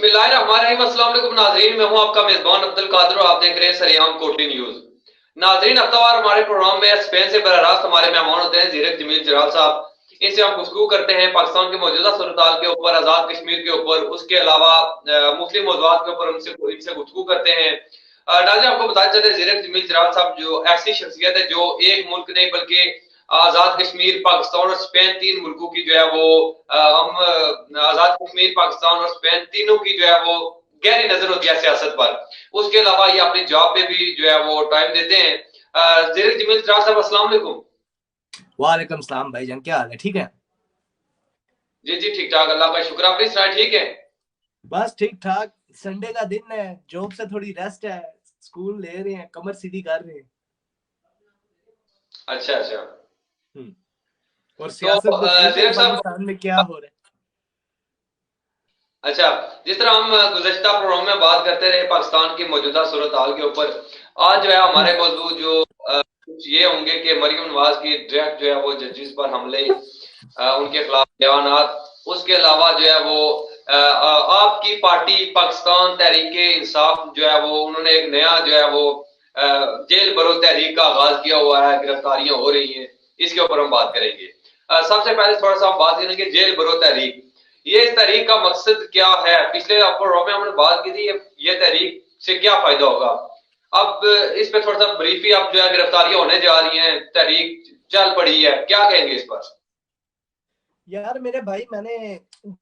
बिस्मिल्लाहिर्रहमानिर्रहीम। अस्सलाम वालेकुम नाज़रीन, मैं हूं आपका मेजबान अब्दुल कादिर और आप देख रहे हैं सरेआम कोटली न्यूज। नाज़रीन, हफ्तावार हमारे प्रोग्राम में स्पेन से बराह रास्त हमारे मेहमान होते हैं ज़ीरक जमील जलाल साहब। इनसे हम गुफ्तगू करते हैं पाकिस्तान के मौजूदा सूरत-हाल के ऊपर, आज़ाद कश्मीर के ऊपर, उसके अलावा मुस्लिम मौज़ूआत के ऊपर इनसे गुफ्तगू करते हैं। नाज़रीन, आपको बताया चले ज़ीरक जमील जलाल साहब जो ऐसी शख्सियत है जो एक मुल्क नहीं बल्कि आज़ाद कश्मीर, पाकिस्तान और स्पेन, 3 मुल्कों की जो है वो हम आज़ाद कश्मीर, पाकिस्तान और स्पेन तीनों की जो है वो गहरी नज़र होती है सियासत पर। उसके अलावा ये अपनी जॉब पे भी जो है वो टाइम देते हैं। ज़ीरक जमील जलाल साहब, अस्सलाम वालेकुम। वालेकुम सलाम भाईजान, क्या हाल है? ठीक है? जी, जी, ठीक-ठाक, अल्लाह का शुक्र। अपनी सुनाएं, ठीक है? बस ठीक ठाक। संडे का दिन है, जॉब से थोड़ी रेस्ट है, स्कूल ले रहे हैं, कमर सीधी कर रहे हैं। अच्छा, अच्छा। और तो सियासत तो देख रहे हैं ज़ीरक साहब, पाकिस्तान में क्या हो रहा है। अच्छा, जिस तरह हम गुज़श्ता प्रोग्राम में बात करते रहे पाकिस्तान की मौजूदा सूरत-हाल के ऊपर, आज जो है हमारे मौजूद जो कुछ ये होंगे कि मरियम नवाज की डायरेक्ट जो है वो जजेस पर हमले, उनके खिलाफ बयानात, उसके अलावा जो है वो आपकी पार्टी पाकिस्तान तहरीक-ए-इंसाफ जो है वो उन्होंने एक नया जो है वो जेल भरो तहरीक का आगाज किया हुआ है, गिरफ्तारियां हो रही हैं, इसके ऊपर हम बात करेंगे। सबसे पहले थोड़ा सा हम बात करेंगे जेल भरो तहरीक। ये इस तहरीक का मकसद क्या है? पिछले प्रोग्राम में हमने बात की थी ये तहरीक से क्या फायदा होगा। अब इस पे थोड़ा सा ब्रीफली, अब जो है गिरफ्तारियां होने जा रही हैं, तहरीक चल पड़ी है, क्या कहेंगे इस पर? यार मेरे भाई, मैंने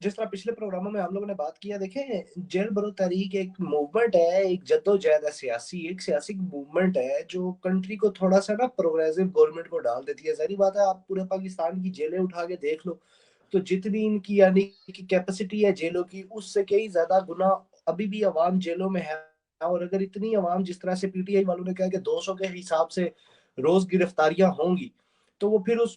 जिस तरह पिछले प्रोग्रामों में हम लोगों ने बात किया, देखे, जेल भरो तहरीक एक मूवमेंट है, एक जद्दोजहद है, एक सियासी मूवमेंट है जो कंट्री को थोड़ा सा ना प्रोग्रेसिव गवर्नमेंट को डाल देती है। सारी बात है, आप पूरे पाकिस्तान की जेलें उठा के देख लो तो जितनी इनकी यानी कि कैपेसिटी है जेलों की, उससे कई ज्यादा गुना अभी भी अवाम जेलों में है। और अगर इतनी अवाम, जिस तरह से पीटीआई वालों ने कहा कि 200 के हिसाब से रोज गिरफ्तारियां होंगी, तो वो फिर उस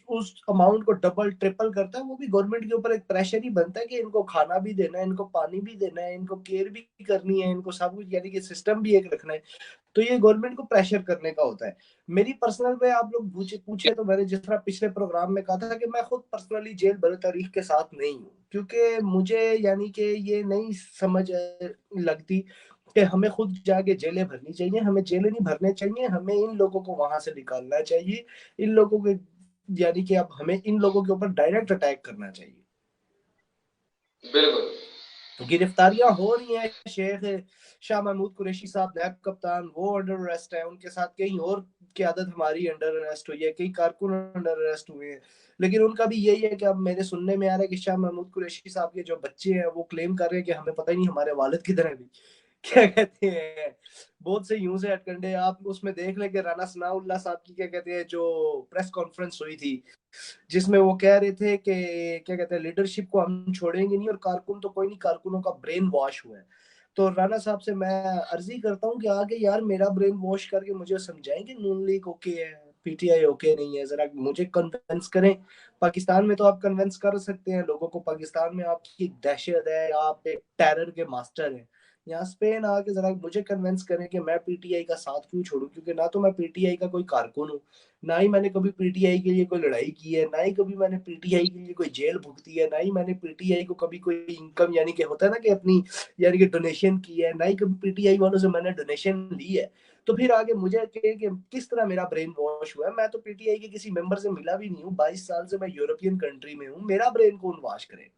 अमाउंट को डबल ट्रिपल करता है। वो भी गवर्नमेंट के ऊपर एक प्रेशर ही बनता है कि इनको खाना भी देना है, इनको पानी भी देना है, इनको केयर भी करनी है, इनको सब कुछ यानी कि सिस्टम भी एक रखना है। तो ये गवर्नमेंट को प्रेशर करने का होता है। मेरी पर्सनल पे आप लोग पूछे पूछे तो मैंने जिस तरह पिछले प्रोग्राम में कहा था कि मैं खुद पर्सनली जेल भरो तारीख के साथ नहीं हूँ, क्योंकि मुझे यानी कि ये नहीं समझ लगती कि हमें खुद जाके जेलें भरनी चाहिए। हमें जेलें नहीं भरने चाहिए, हमें इन लोगों को वहां से निकालना चाहिए। इन लोगों के यानी कि अब हमें इन लोगों के ऊपर डायरेक्ट अटैक करना चाहिए। बिल्कुल। गिरफ्तारियां हो रही हैं। शेख शाह महमूद कुरैशी साहब नैब कप्तान, वो अंडर अरेस्ट है। उनके साथ कई और क्यादत हमारी अंडर अरेस्ट हुई है, कई कारकुन अंडर अरेस्ट हुए हैं। लेकिन उनका भी यही है कि अब मेरे सुनने में आ रहा है कि शाह महमूद कुरैशी साहब के जो बच्चे हैं वो क्लेम कर रहे हैं कि हमें पता ही नहीं, हमारे वालिद किधर है भी। क्या कहते हैं, बहुत से यूं से हटकंडे। आप उसमें देख लें कि राना सनाउल्लाह साहब की क्या कहते हैं जो प्रेस कॉन्फ्रेंस हुई थी, जिसमें वो कह रहे थे कि क्या कहते हैं, लीडरशिप को हम छोड़ेंगे नहीं, और कारकुन तो कोई नहीं, कारकुनों का ब्रेन वॉश हुआ है। तो राणा साहब से मैं अर्जी करता हूँ कि आगे यार मेरा ब्रेन वॉश करके मुझे समझाएं कि नून लीग ओके है, पीटीआई ओके नहीं है, जरा मुझे कन्विंस करें। पाकिस्तान में तो आप कन्विंस कर सकते हैं लोगों को, पाकिस्तान में आपकी दहशत है, आप एक टेरर के मास्टर हैं। यहाँ स्पेन आके जरा मुझे कन्विंस करें कि मैं पीटीआई का साथ क्यों छोड़ूं, क्योंकि ना तो मैं पीटीआई का कोई कारकुन हूँ, ना ही मैंने कभी पीटीआई के लिए कोई लड़ाई की है, ना ही कभी मैंने पीटीआई के लिए कोई जेल भुगती है, ना ही मैंने पीटीआई को कभी कोई इनकम यानी कि होता है ना कि अपनी यानी कि डोनेशन की है, ना ही कभी पीटीआई वालों से मैंने डोनेशन ली है। तो फिर आगे मुझे कहे कि किस तरह मेरा ब्रेन वॉश हुआ है। मैं तो पीटीआई के किसी मेंबर से मिला भी नहीं हूँ, 22 साल से मैं यूरोपियन कंट्री में हूँ, मेरा ब्रेन कौन वॉश करे?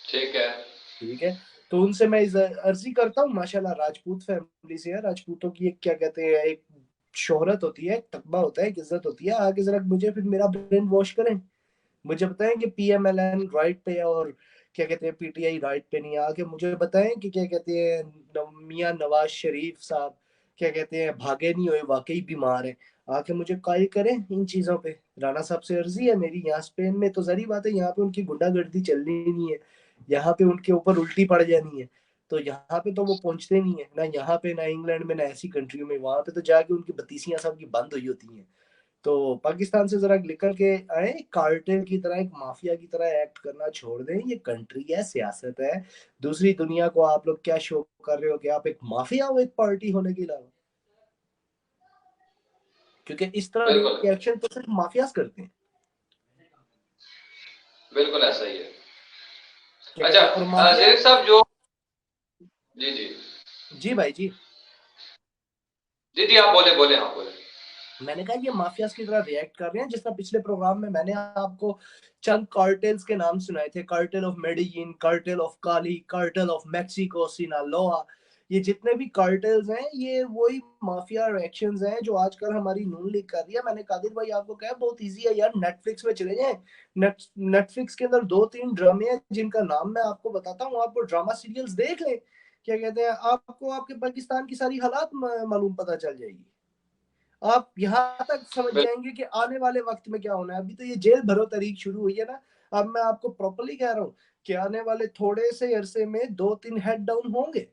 ठीक है। ठीक है। तो उनसे मैं अर्जी करता हूँ, माशाल्लाह राजपूत फैमिली से है, राजपूतों की एक क्या कहते हैं, एक शोहरत होती है, एक तकबा होता है, एक इज्जत होती है। आगे जरा मुझे फिर मेरा ब्रेन वॉश करें, मुझे बताएं कि पीएमएलएन राइट पे है और क्या कहते हैं पीटीआई राइट पे नहीं है। आके मुझे बताएं कि क्या कहते हैं मियां नवाज शरीफ साहब क्या कहते हैं भागे नहीं हुए, वाकई बीमार है। आके मुझे कायल करें इन चीजों पे। राणा साहब से अर्जी है मेरी। यहाँ स्पेन में तो जरी बात है, यहाँ पे उनकी गुंडागर्दी चलनी ही नहीं है, यहाँ पे उनके ऊपर उल्टी पड़ जानी है। तो यहाँ पे तो वो पहुंचते नहीं है, ना यहाँ पे, ना इंग्लैंड में, ना ऐसी कंट्रियों में। वहां पे तो जाके उनकी बत्तीसियां सबकी बंद हुई होती हैं। तो पाकिस्तान से जरा निकल के आए, कार्टेल की तरह, एक माफिया की तरह एक्ट करना छोड़ दें। ये कंट्री है, सियासत है। दूसरी दुनिया को आप लोग क्या शो कर रहे हो कि आप एक माफिया हो एक पार्टी होने के अलावा? क्योंकि इस तरह बिल्कुल, रिएक्शन तो सिर्फ माफियाज करते हैं। बिल्कुल ऐसा ही है। क्या अच्छा, कहते हैं, और माफिया। ज़रीफ साहब जो जी, जी। जी भाई जी। जी, जी, आप बोले, बोले, आप बोले। मैंने कहा ये माफियाज की तरह रिएक्ट कर रहे हैं, जिस तरह पिछले प्रोग्राम में मैंने आपको चंद कार्टेल्स के नाम सुनाए थे, cartel of Medellin, cartel of Cali, cartel of Mexico, Sinaloa. ये जितने भी कार्टेल्स हैं, ये वही माफिया रिएक्शंस हैं जो आजकल हमारी नून लीग कर रही है। मैंने कादिर भाई आपको कहा बहुत इजी है यार, नेटफ्लिक्स में चले जाएं। नेटफ्लिक्स के अंदर 2-3 ड्रामे हैं जिनका नाम मैं आपको बताता हूँ, आपको ड्रामा सीरियल्स देख लें। क्या कहते हैं, आपको आपके पाकिस्तान की सारी हालात मालूम पता चल जाएगी। आप यहाँ तक समझ बिल जाएंगे कि आने वाले वक्त में क्या होना है। अभी तो ये जेल भरो तारीख शुरू हुई है ना। अब मैं आपको प्रॉपरली कह रहा हूँ कि आने वाले थोड़े से अरसे में 2-3 हेड डाउन होंगे,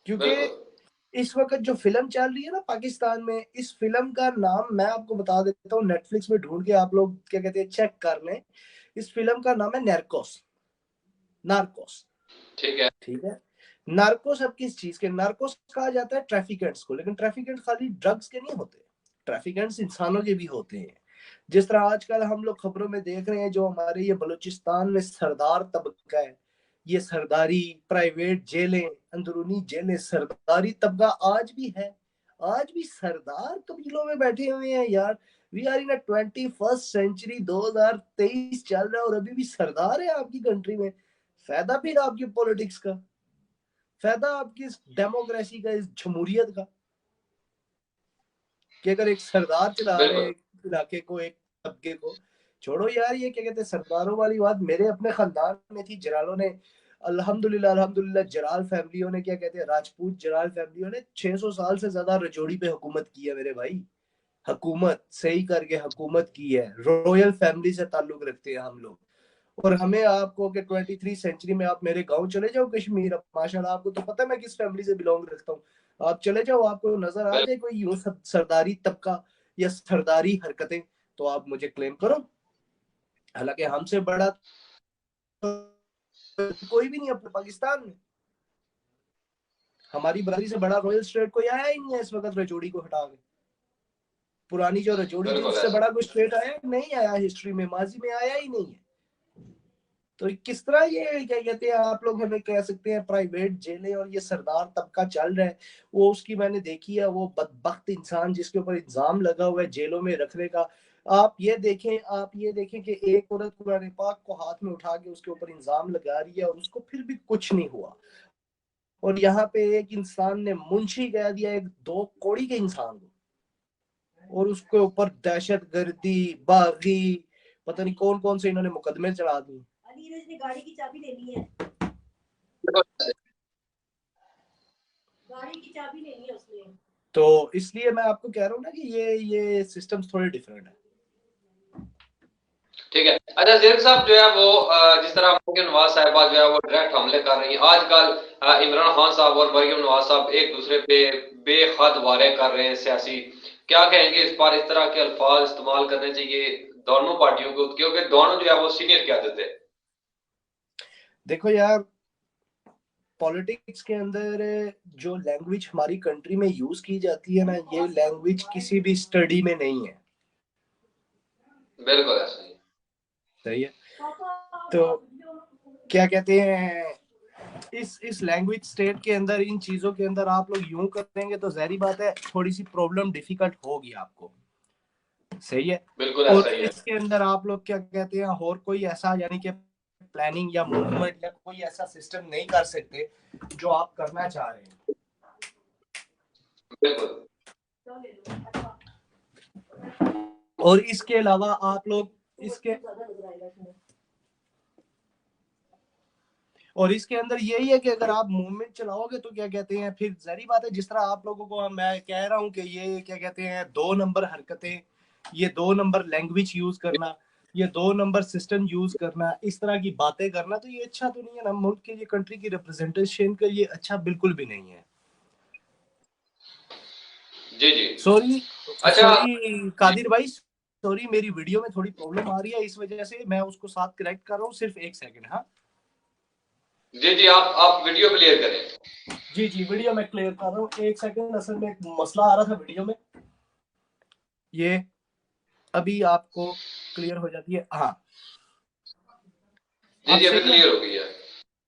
क्योंकि बिल्कुल। इस वक्त जो फिल्म चल रही है ना पाकिस्तान में, इस फिल्म का नाम मैं आपको बता देता हूँ, नेटफ्लिक्स में ढूंढ के आप लोग क्या कहते हैं चेक कर लें। इस फिल्म का नाम है नार्कोस। नार्कोस। ठीक है। ठीक है। नार्कोस अब किस चीज के, नार्कोस कहा जाता है ट्रैफिकेंट्स को, लेकिन ट्रैफिकेंट्स खाली ड्रग्स के नहीं होते, ट्रैफिकेंट्स इंसानों के भी होते हैं। जिस तरह आजकल हम लोग खबरों में देख रहे हैं, जो हमारे ये बलूचिस्तान में सरदार तबका है, ये सरदारी प्राइवेट जेलें, अंदरूनी जेलें, सरदारी तबका आज भी है। आज भी सरदार कबीलों में बैठे हुए हैं यार। We are in 21st century, 2023 चल रहा है और अभी भी सरदार है आपकी कंट्री में। फायदा फिर आपकी पॉलिटिक्स का, फायदा आपकी इस डेमोक्रेसी का, इस जमहूरियत का, कि अगर एक सरदार चला रहे हैं बिल्कुल। एक इलाके को, एक तबके को। छोड़ो यार ये क्या कहते हैं सरदारों वाली बात, मेरे अपने खानदान में थी जलालों ने, अल्हम्दुलिल्लाह अल्हम्दुलिल्लाह, जलाल फैमिलियों ने, क्या कहते हैं राजपूत जलाल फैमिलियों ने 600 साल से ज्यादा रजौड़ी पे हुकूमत की है मेरे भाई। हुकूमत सही करके हुकूमत की है, रॉयल फैमिली से ताल्लुक रखते हैं हम लोग। और हमें आपको कि 23 सेंचुरी में आप मेरे गांव चले जाओ कश्मीर, अब माशाल्लाह आपको तो पता है मैं किस फैमिली से बिलोंग रखता हूँ। आप चले जाओ, आपको नजर आ बिल जाए कोई यूं सरदारी तबका या सरदारी हरकतें, तो आप मुझे क्लेम करो। हालांकि हमसे बड़ा तो कोई भी नहीं अपने पाकिस्तान में। हमारी बरादरी से बड़ा रॉयल स्टेट कोई आया ही नहीं है इस वक्त रजौड़ी को हटा के। पुरानी जो रजौड़ी थी बिल्कुल उससे ऐसा। बड़ा कोई स्टेट आया नहीं, आया हिस्ट्री में, माजी में आया ही नहीं है। तो किस तरह ये क्या कहते हैं आप लोग हमें कह सकते हैं प्राइवेट जेलें और ये सरदार तबका चल रहा है। वो उसकी मैंने देखी है, वो बदबख्त इंसान जिसके ऊपर इल्जाम लगा हुआ है जेलों में रखने का। आप ये देखें कि एक औरत कुरान पाक को हाथ में उठा के उसके ऊपर इल्जाम लगा रही है और उसको फिर भी कुछ नहीं हुआ। और यहाँ पे एक इंसान ने मुंशी कह दिया एक 2 कौड़ी के इंसान को, और उसके ऊपर दहशत गर्दी, बागी, पता नहीं कौन कौन से इन्होंने मुकदमे चढ़ा दिए। नीरज ने गाड़ी की चाबी लेनी है, बिल्कुल ऐसे। गाड़ी की चाबी लेनी है उसने। तो इसलिए मैं आपको कह रहा हूँ ना कि ये सिस्टम्स थोड़े डिफरेंट है। ठीक है। अच्छा, ज़रीफ साहब जो है वो जिस तरह मरियम नवाज साहिबा जो है वो डायरेक्ट हमले कर रही हैं आजकल, इमरान खान साहब और मरियम नवाज साहब एक दूसरे पे बेहद वारे कर रहे हैं सियासी। क्या कहेंगे इस पर, इस तरह के अल्फाज इस्तेमाल करने चाहिए दोनों पार्टियों को, क्योंकि दोनों जो है वो सीनियर क्यादत है। देखो यार, पॉलिटिक्स के अंदर जो लैंग्वेज हमारी कंट्री में यूज की जाती है ना, ये लैंग्वेज किसी भी स्टडी में नहीं है। बिल्कुल ऐसा ही। सही है। तो क्या कहते हैं, इस लैंग्वेज स्टेट के अंदर, इन चीजों के अंदर आप लोग यूं करेंगे तो जहरी बात है थोड़ी सी प्रॉब्लम डिफिकल्ट होगी आपको। सही है। बिल्कुल और ऐसा ही है। इसके अंदर आप लोग क्या कहते हैं और कोई ऐसा यानी कि प्लानिंग या मूवमेंट या कोई ऐसा सिस्टम नहीं कर सकते जो आप करना चाह रहे हैं। बिल्कुल। और इसके अलावा आप लोग इसके और इसके अंदर यही है कि अगर आप मूवमेंट चलाओगे तो क्या कहते हैं फिर जहरी बात है, जिस तरह आप लोगों को मैं कह रहा हूं कि ये क्या कहते हैं 2 नंबर हरकतें, ये 2 नंबर लैंग्वेज यूज करना, ये 2 नंबर सिस्टम यूज करना, इस तरह की बातें करना, तो ये अच्छा तो नहीं है ना मुल्क के लिए, कंट्री की रिप्रेजेंटेशन के लिए अच्छा बिल्कुल भी नहीं है। जी, जी। सॉरी, अच्छा। सॉरी जी, कादिर भाई, सॉरी मेरी वीडियो में थोड़ी प्रॉब्लम आ रही है, इस वजह से मैं उसको साथ करेक्ट कर रहा हूँ, सिर्फ 1 सेकंड। हाँ जी, जी, आप वीडियो क्लियर करें। जी जी, वीडियो में क्लियर कर रहा हूँ, 1 सेकंड, असल में एक मसला आ रहा था वीडियो में। ये अभी आपको क्लियर हो जाती है। हाँ, जी आप जी, अभी सही है? क्लियर हो गई है।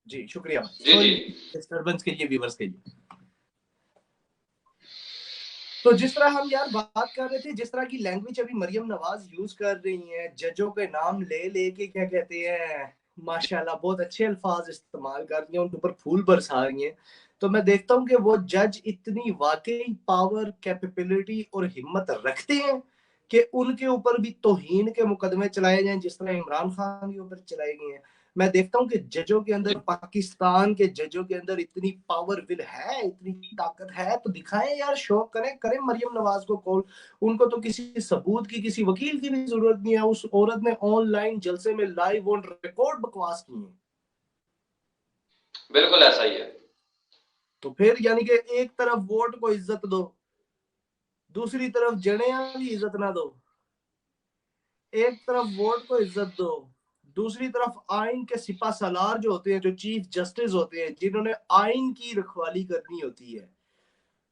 जी शुक्रिया भाई, जी जी। सॉरी डिस्टरबेंस के लिए, व्यूवर्स के लिए। तो जिस तरह हम यार बात कर रहे थे, जिस तरह की लैंग्वेज अभी मरियम नवाज यूज कर रही हैं, जजों के नाम ले लेके क्या कहते हैं, माशाल्लाह बहुत अच्छे अल्फाज इस्तेमाल कर रही हैं, उनके ऊपर फूल बरसा रही हैं। तो मैं देखता हूँ कि वो जज इतनी वाकई पावर, कैपेबिलिटी और हिम्मत रखते हैं कि उनके ऊपर भी तौहीन के मुकदमे चलाए जाएं, जिस तरह इमरान खान के ऊपर चलाए गए हैं। मैं देखता हूँ कि जजों के अंदर, पाकिस्तान के जजों के अंदर इतनी पावर विल है, इतनी ताकत है, तो दिखाएं यार, शो करें करें मरियम नवाज को कॉल। उनको तो किसी सबूत की, किसी वकील की भी जरूरत नहीं है। उस औरत ने ऑनलाइन जलसे में लाइव ऑन रिकॉर्ड बकवास की है। बिल्कुल ऐसा ही है। तो फिर यानी कि एक तरफ वोट को इज्जत दो, दूसरी तरफ जनेया भी इज्जत ना दो। एक तरफ वोट को इज्जत दो, दूसरी तरफ आइन के सिपा सालार जो होते हैं, जो चीफ जस्टिस होते हैं, जिन्होंने आइन की रखवाली करनी होती है,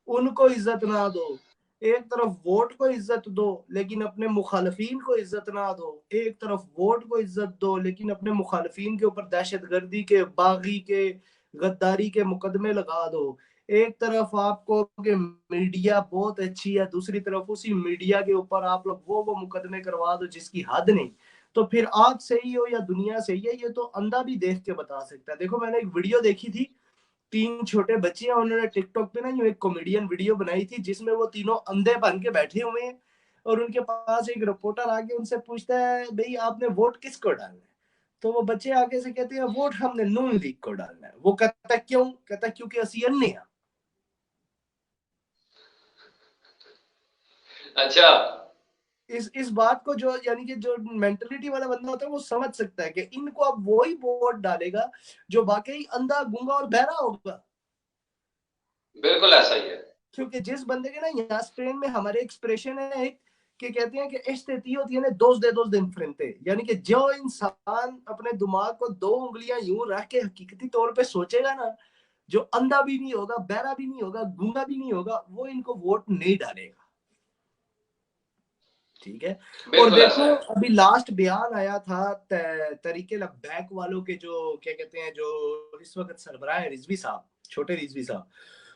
उनको इज्जत ना दो। एक तरफ वोट को इज्जत दो लेकिन अपने मुखालफीन को इज्जत ना दो, एक तरफ वोट को इज्जत दो लेकिन अपने मुखालफीन के ऊपर दहशतगर्दी के, बागी के, गद्दारी के मुकदमे लगा दो। एक तरफ आपको कि मीडिया बहुत अच्छी है, दूसरी तरफ उसी मीडिया के ऊपर आप लोग वो मुकदमे करवा दो जिसकी हद नहीं। तो फिर आप सही हो या दुनिया सही है, ये तो अंधा भी देख के बता सकता है। देखो मैंने एक वीडियो देखी थी, तीन छोटे बच्चे हैं, उन्होंने टिकटॉक पे ना जो एक कॉमेडियन वीडियो बनाई थी, जिसमें वो तीनों अंधे बन के बैठे हुए हैं और उनके पास एक रिपोर्टर आके उनसे पूछता है, भाई आपने वोट किसको डालना है? तो वो बच्चे आगे से कहते हैं, वोट हमने नून लीग को डालना है। वो कहता है क्यों? कहता है क्योंकि असि अन्ने हैं। अच्छा। इस बात को जो यानी कि जो मेंटलिटी वाला बंदा होता है वो समझ सकता है कि इनको अब वही वोट डालेगा जो वाकई अंधा, गूंगा और बहरा होगा। बिल्कुल ऐसा ही है। क्योंकि जिस बंदे के ना, यहाँ स्पेन में हमारे एक्सप्रेशन है एक, कि कहते हैं कि este tío tiene dos dedos de enfrente, यानी कि जो इंसान अपने दिमाग को दो उंगलियां यूं रख के हकीकती तौर पे सोचेगा ना, जो अंधा भी नहीं होगा, बहरा भी नहीं होगा, गूंगा भी नहीं होगा, वो इनको वोट नहीं डालेगा। ठीक है। और बिल्कुल देखो ऐसा है। अभी लास्ट बयान आया था तरीके लबैक वालों के, जो क्या कहते हैं, जो इस वक्त सरबराह है रिजवी साहब, छोटे रिजवी साहब,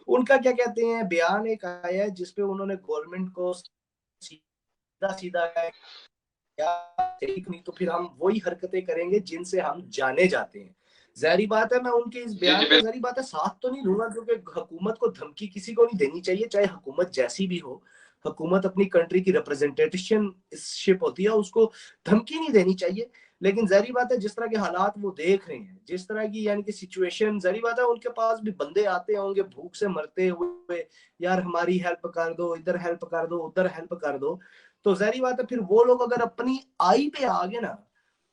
उनका क्या कहते हैं बयान एक आया है जिसपे उन्होंने गवर्नमेंट को सीधा सीधा नहीं तो फिर हम वही हरकतें करेंगे जिनसे हम जाने जाते हैं। जहरी बात है, मैं उनके इस जी बयान जी का जहरी बात है साथ तो नहीं लूंगा, क्योंकि हुकूमत को धमकी किसी को नहीं देनी चाहिए, चाहे हुकूमत जैसी भी हो। हुकूमत अपनी कंट्री की रिप्रेजेंटेटिवशिप होती है, उसको धमकी नहीं देनी चाहिए। लेकिन जहरी बात है जिस तरह के हालात वो देख रहे हैं, जिस तरह की यानी कि सिचुएशन, जहरी बात है उनके पास भी बंदे आते होंगे भूख से मरते हुए, यार हमारी हेल्प कर दो, इधर हेल्प कर दो, उधर हेल्प कर दो। तो जहरी बात है फिर वो लोग अगर अपनी आई पे आ गए ना,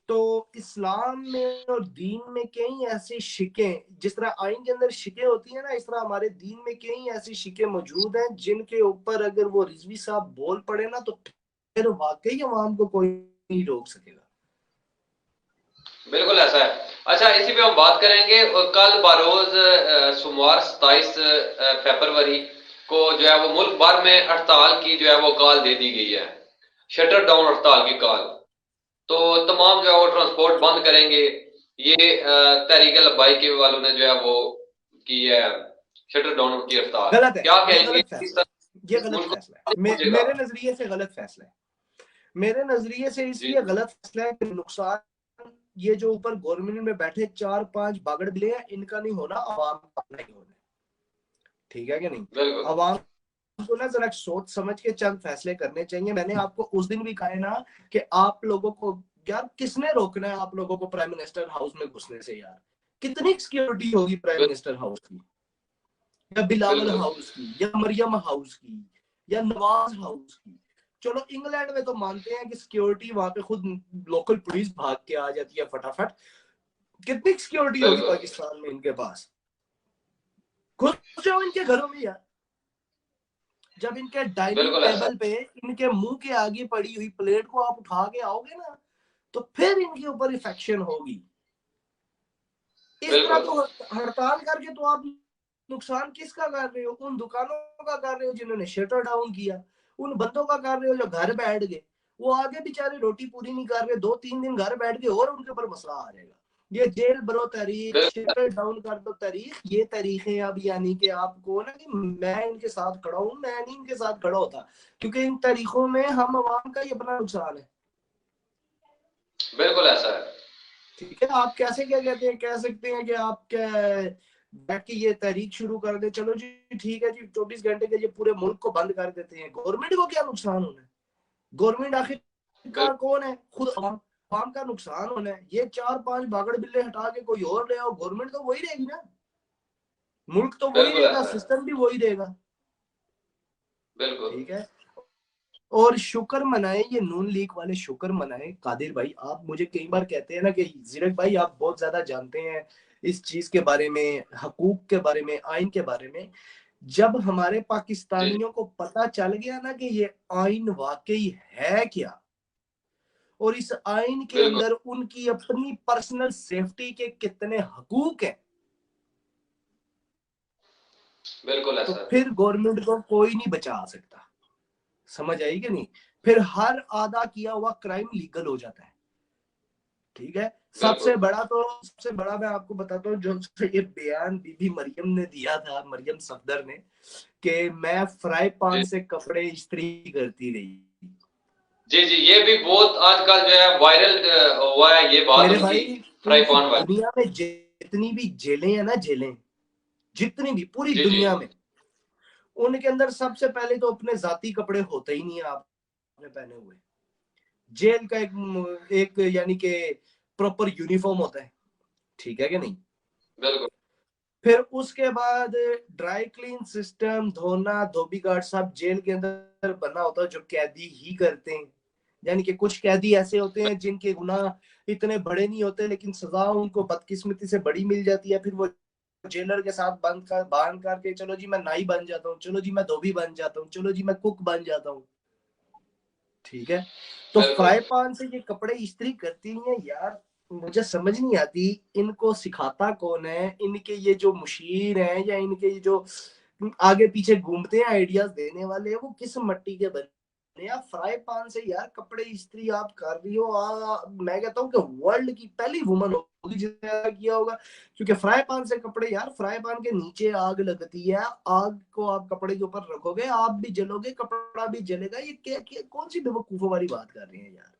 तो इस्लाम में और दीन में कई ऐसी शिकें, जिस तरह आइन के अंदर शिकें होती है ना, इस तरह हमारे दीन में कई ऐसी शिकें मौजूद हैं जिनके ऊपर अगर वो रिजवी साहब बोल पड़े ना, तो फिर वाकई अवाम को कोई नहीं रोक सकेगा। बिल्कुल ऐसा है। अच्छा, इसी पे हम बात करेंगे। कल बरोज सोमवार 27 फरवरी को जो है वो मुल्क भर में हड़ताल की जो है वो कॉल दे दी गई है, शटर डाउन हड़ताल की कॉल। तो तमाम जो है वो ट्रांसपोर्ट बंद करेंगे। ये तहरीक लब्बाई के वालों ने जो है वो की है शटर डाउन की हड़ताल। गलत है, क्या ये कहेंगे, गलत इस फैसला है, ये तरह इस गलत मुल्क फैसला को है। पहुंचेगा? मेरे नजरिए से गलत फैसला है। मेरे नजरिए से जी इसलिए गलत फैसला है कि नुकसान ये जो ऊपर गवर्नमेंट में बैठे चार पांच बागड़ बिले हैं, इनका नहीं होना, आवाम का नहीं होना। ठीक है कि नहीं? बिल्कुल। आवाम को ना जरा सोच समझ के चंद फैसले करने चाहिए। मैंने आपको उस दिन भी कहा है ना कि आप लोगों को, यार किसने रोकना है आप लोगों को प्राइम मिनिस्टर हाउस में घुसने से? यार कितनी सिक्योरिटी होगी प्राइम बिल, मिनिस्टर हाउस की, या बिलावल बिल्कुल हाउस की, या मरियम हाउस की, या नवाज हाउस की? चलो इंग्लैंड में तो मानते हैं कि सिक्योरिटी वहां पे खुद लोकल पुलिस भाग के आ जाती है फटाफट। कितनी सिक्योरिटी होगी बिल्कुल पाकिस्तान में इनके पास? घुस जाओ इनके घरों में यार। जब इनके डाइनिंग बिल्कुल ऐसा टेबल पे इनके मुंह के आगे पड़ी हुई प्लेट को आप उठा के आओगे ना, तो फिर इनके ऊपर इफेक्शन होगी। है। इस तरह बिल्कुल तो हड़ताल करके तो आप नुकसान किसका कर रहे हो? उन दुकानों का कर रहे हो जिन्होंने शटर डाउन किया, उन बंदों का कर रहे हो जो घर बैठ गए। वो आगे बेचारे रोटी पूरी नहीं कर रहे, 2-3 दिन घर बैठ गए और उनके ऊपर मसला आ जाएगा। ये जेल ब्रो तारीख, बिल्कुल शटर डाउन कर दो तारीख, ये तरीके अब यानी कि आपको ना कि मैं इनके साथ खड़ा हूँ, मैं नहीं इनके साथ खड़ा होता, क्योंकि इन तरीकों में हम अवाम का ही अपना नुकसान है। बिल्कुल ऐसा है। ठीक है, आप कैसे क्या कहते हैं, कह सकते हैं कि आप क्या बैठ के ये तहरीक शुरू कर दे, चलो जी ठीक है जी 24 घंटे के ये पूरे मुल्क को बंद कर देते हैं, गवर्नमेंट को क्या नुकसान होना है? गवर्नमेंट बिल्कुल आखिरकार कौन है? खुद आवाम का नुकसान होना है। ये 4-5 भागड़ बिल्ले हटा के कोई और ले आओ, गवर्नमेंट तो वही रहेगी ना, मुल्क तो वही बिल्कुल रहेगा, ऐसा है। सिस्टम भी वही रहेगा। बिल्कुल। ठीक है, और शुक्र मनाए ये नून लीग वाले, शुक्र मनाए कादिर भाई, आप मुझे कई बार कहते हैं ना कि जीरक भाई आप बहुत ज्यादा जानते हैं इस चीज के बारे में, हकूक के बारे में, आइन के बारे में। जब हमारे जी जी पाकिस्तानियों को पता चल गया ना कि ये आइन वाकई है क्या, और इस आइन के बिल्कुल। अंदर उनकी अपनी पर्सनल सेफ्टी के कितने हकूक हैं, बिल्कुल तो ऐसा है। फिर गवर्नमेंट को कोई नहीं बचा सकता। समझ आई कि नहीं? फिर हर आधा किया हुआ क्राइम लीगल हो जाता है। ठीक है, बिल्कुल। सबसे बड़ा मैं आपको बताता हूँ, जो ये बयान बीबी मरियम ने दिया था, मरियम सफदर ने, कि मैं फ्राई जी पान से कपड़े इस्त्री करती रही। जी जी, ये भी बहुत आजकल जो है वायरल हुआ है ये बात मेरे उनकी, भाई फ्राई पूरी पान वाली। दुनिया में जितनी भी जेलें हैं ना, जेलें जितनी भी पूरी जी जी दुनिया में, उनके अंदर सबसे पहले तो अपने जाती कपड़े होते ही नहीं है आपने पहने हुए। जेल का एक एक यानी कि प्रॉपर यूनिफॉर्म होता है, ठीक है कि नहीं? बिल्कुल। फिर उसके बाद ड्राई क्लीन सिस्टम, धोना, धोबी गार्ड सब जेल के अंदर बना होता है, जो कैदी ही करते हैं। यानी कि कुछ कैदी ऐसे होते हैं जिनके गुनाह इतने बड़े नहीं होते, लेकिन सजा उनको बदकिस्मती से बड़ी मिल जाती है, फिर वो जेलर के साथ बांध करके, चलो जी मैं नाई बन जाता हूँ, चलो जी मैं धोबी बन जाता हूँ, चलो जी मैं कुक बन जाता हूँ। ठीक है, तो बिल्कुल। फ्राई पान से ये कपड़े इस्त्री करती हैं यार, मुझे समझ नहीं आती इनको सिखाता कौन है, इनके ये जो मुशीर हैं या इनके ये जो आगे पीछे घूमते हैं आइडियाज देने वाले, वो किस मट्टी के बने यार? फ्राई पान से यार कपड़े इस्त्री आप कर रही हो, मैं कहता हूँ कि वर्ल्ड की पहली वुमन होगी जिसने ऐसा किया होगा, क्योंकि फ्राई पान से कपड़े, यार फ्राई पान के नीचे आग लगती है, आग को आप कपड़े के ऊपर रखोगे, आप भी जलोगे, कपड़ा भी जलेगा, ये क्या कौन सी बेवकूफों वाली बात कर रहे हैं यार?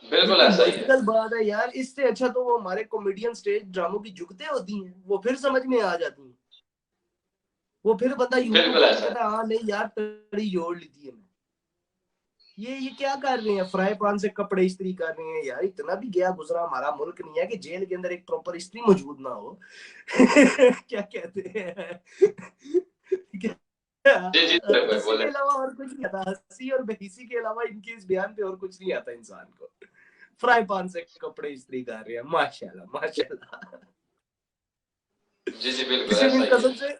ये बिल्कुल कोई ऐसा ही है। लॉजिकल बात है यार? इससे अच्छा तो वो हमारे कॉमेडियन स्टेज ड्रामों की जुगते होती हैं, वो फिर समझ में आ जाती हैं, वो फिर बंदा यूं बिल्कुल करके ऐसा है। कहता है हाँ नहीं यार तड़ी जोड़ ली थी मैं। ये क्या कर रहे हैं? फ्राई पान से कपड़े इस्त्री कर रहे हैं यार? इतना भी गया गुजरा हमारा मुल्क नहीं है कि जेल के अंदर एक प्रॉपर इस्त्री मौजूद ना हो। क्या कहते हैं? क्या? जी जी भाई हंसी के बोले। अलावा और कुछ नहीं आता, हंसी और बेहिसी के अलावा इनके इस बयान पे और कुछ नहीं आता इंसान को। फ्राई पान से कपड़े इस्त्री कर रहे हैं, माशाल्लाह माशाल्लाह। जी जी बिल्कुल किसी ऐसा दिन ही है। कसम से,